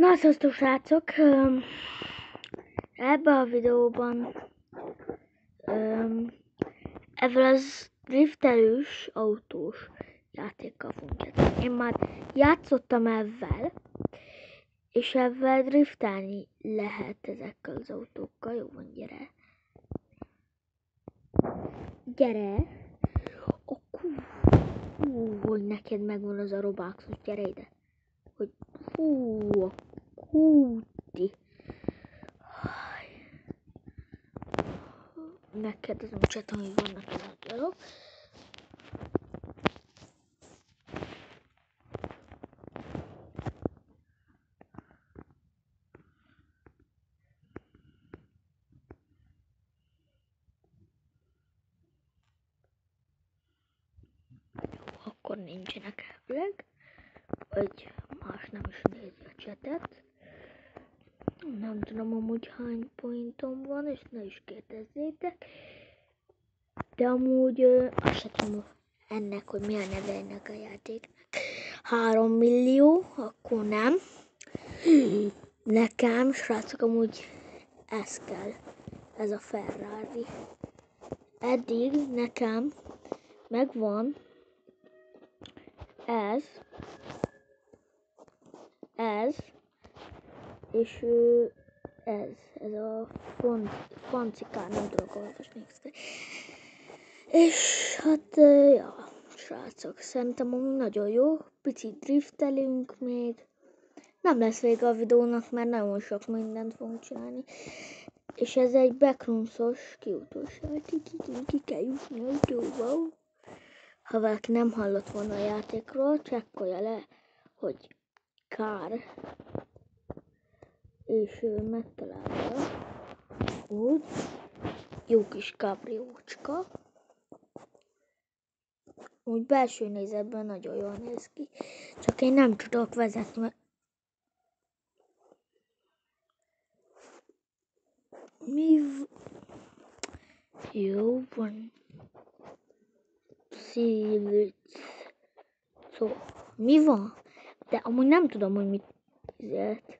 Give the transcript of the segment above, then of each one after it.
Na, sziasztok srácok! Ebben a videóban ezzel az driftelős autós játékkal fogunk játszani. Én már játszottam ezzel, és ezzel driftelni lehet ezekkel az autókkal. Jó van, gyere! Gyere! Hogy neked megvan az a Robloxos, gyere ide! Hogy a kúti! Megkérdezem a csaton, hogy vannak ezek dolgok. Akkor nincsenek elvileg, vagy más nem is nézi a chatet. Nem tudom amúgy hány pointom van, és ne is kérdezzétek. De amúgy azt sem tudom ennek, hogy mi a neve ennek a játéknak. 3 millió, akkor nem. Nekem, srácok, amúgy ez kell. Ez a Ferrari. Eddig nekem megvan ez, és ez a foncikár, nem tudok olvasni. És hát, ja, srácok, szerintem nagyon jó, picit driftelünk még. Nem lesz vége a videónak, mert nagyon sok mindent fogunk csinálni. És ez egy backroomsos kiutós játék, ki kell jutni autóval. Ha valaki nem hallott volna a játékról, csekkolja le, hogy kár, és megtalálja úgy, jó kis kabriócska. Úgy belső nézetben nagyon jól néz ki, csak én nem tudok vezetni, mert jó van. Szóval, mi van? De amúgy nem tudom, hogy mit ezért.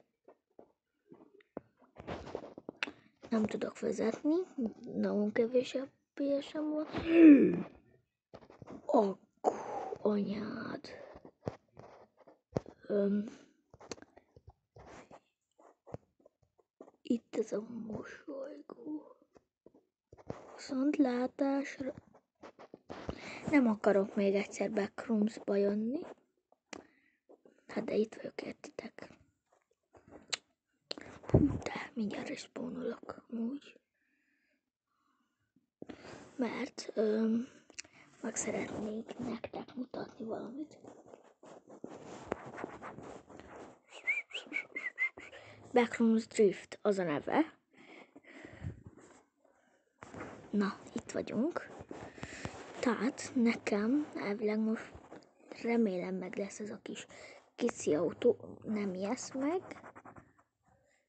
Nem tudok vezetni, nagyon kevés FPS-em volt. Anyád. Itt ez a mosolygó. Viszontlátásra. Nem akarok még egyszer Backroomsba jönni. Hát de itt vagyok, értitek. De mindjárt respawnolok úgy. Mert meg szeretnék nektek mutatni valamit. Backrooms Drift az a neve. Na, itt vagyunk. Tehát nekem elvileg most remélem meg lesz ez a kis kicsi autó. Nem ijesz meg.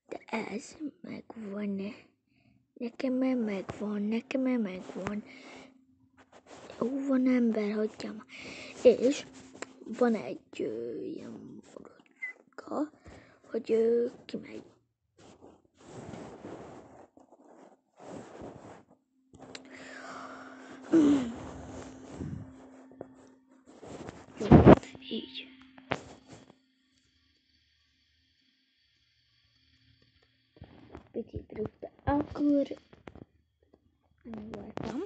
De ez megvan. Nekem megvan. Ó, van ember, hagyjam. És van egy ilyen morocska, hogy kimegy. Így. Picit drift, akkor voltam.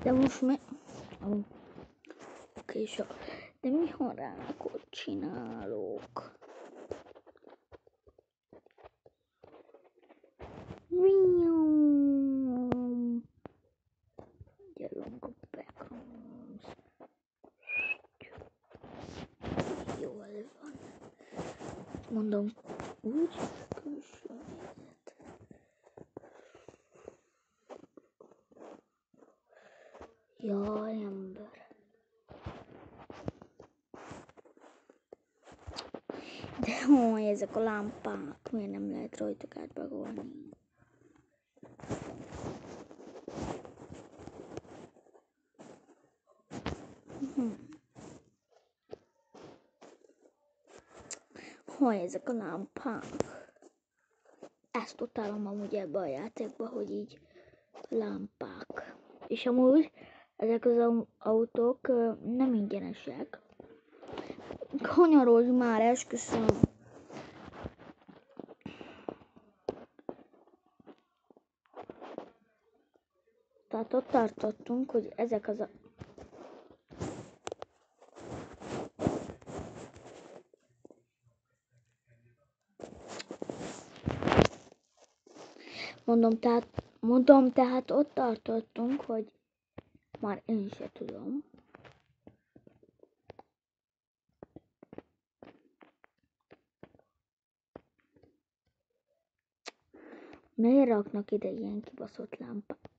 De most mi? Oké, so. De mi harákot csinálok? Gyerünk a Backrooms. Jól van. Mondom, úgy külső nézet. Jaj, ember. De hogy ezek a lámpák, miért nem lehet rajtuk átbagolni? Hogy ezek a lámpák? Ezt utálom amúgy ebbe a játékba, hogy így lámpák. És amúgy ezek az autók nem ingyenesek. Kanyarodj már, esküszöm. Tehát ott tartottunk, hogy ezek az Mondom, tehát ott tartottunk, hogy már én se tudom. Miért raknak ide ilyen kibaszott lámpát?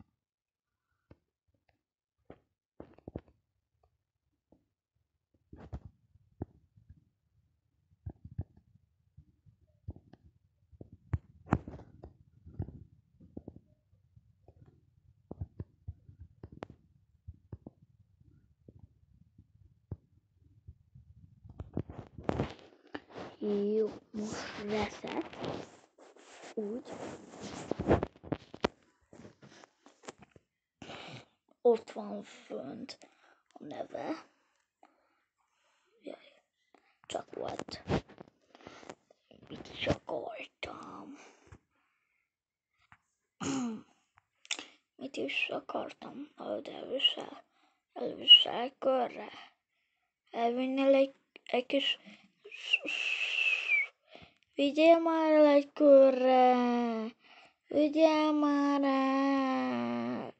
Jó, most reset. Úgy. Ott van fönt a neve. Jaj, csak volt. Mit is akartam? Mit is akartam? Elvisel körre. Elvinnél egy kis... Vigyél már el egy körre. Vigyél már el.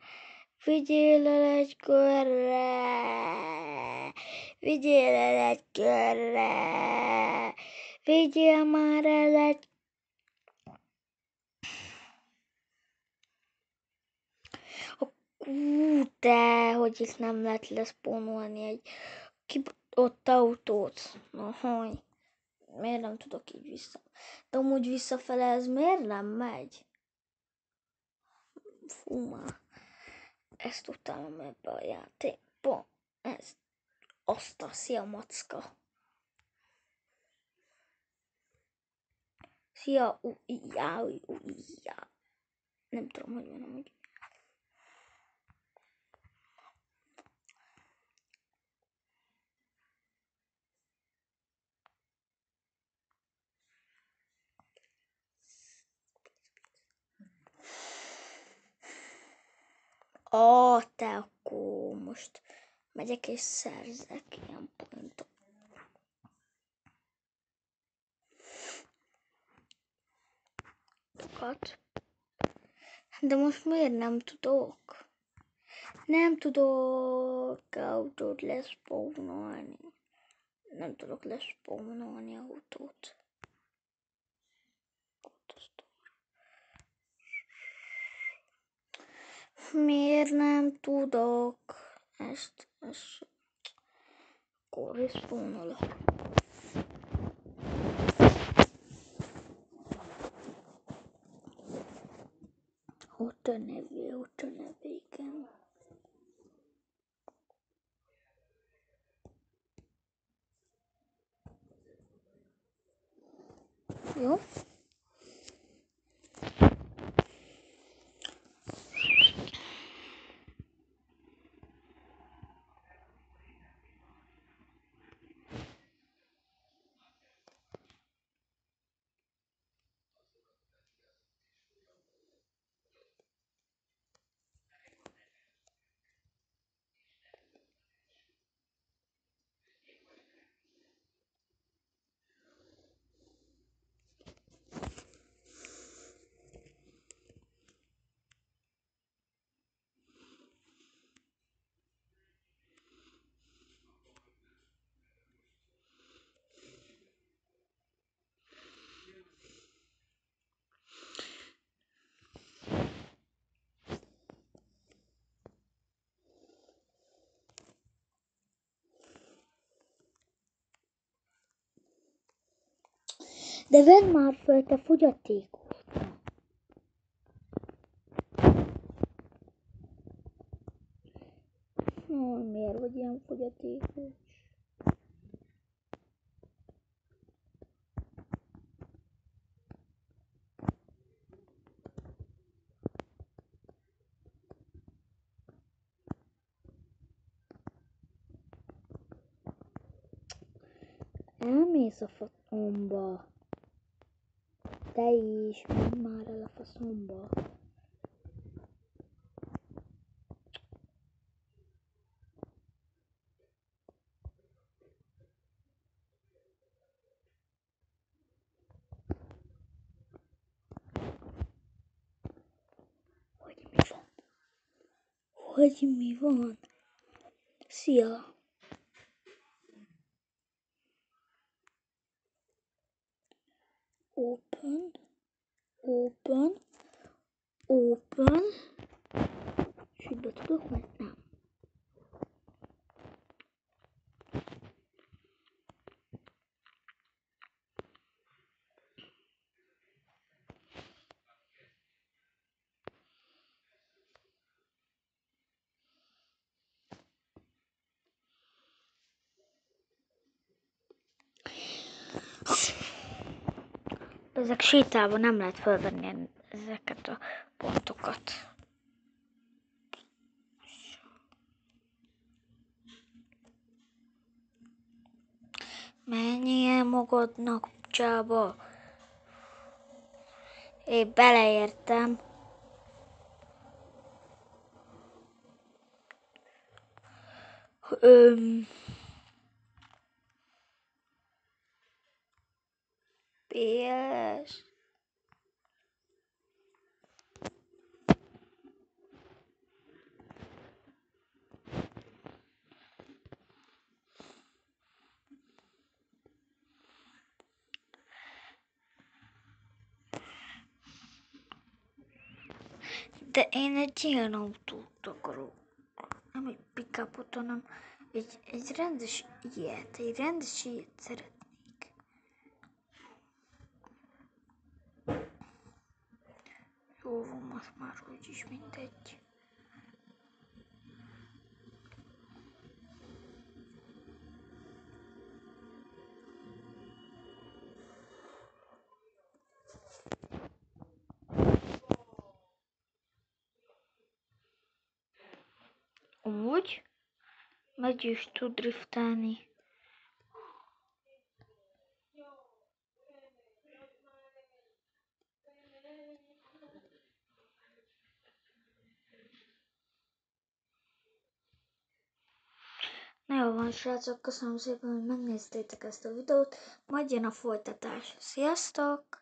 Vigyél el egy körre. Vigyél el egy körre. Vigyél már el egy... De, hogy itt nem lehet leszpónolni egy ott autót. Na, hogy? Miért nem tudok így vissza? De amúgy visszafele ez miért nem megy? Fú, már. Ezt utálom ebbe a játékba. Ez azt a szia macka. Szia, ujjá. Nem tudom, hogy van amúgy. Te akkor most megyek és szerzek ilyen pontokat. De most miért nem tudok? Nem tudok autót leszpónolni. Nem tudok leszpónolni autót. Miért nem tudok? Ezt akkor leszpónolok. Ott a neve, igen. Jó? De vedd már föl, te fogyatékos. Miért vagy ilyen fogyatékos? Elmész a faszomba. Te is, menj már el a faszomba. Hogy mi van? Szia! Open. És így be tudok menni? Nem. Ezek sétálva nem lehet felvenni ezeket a pontokat. Menjél magadnak csába. Én beleértem. PS. De én egy ilyen autót akarok. Nem egy pick-upot, hanem egy rendes ilyet. Egy rendes ilyet szeretnék. Jó van, most már úgyis mindegy. Úgy meg is tud driftálni. Na jó van, srácok, köszönöm szépen, hogy megnéztétek ezt a videót, majd jön a folytatás. Sziasztok!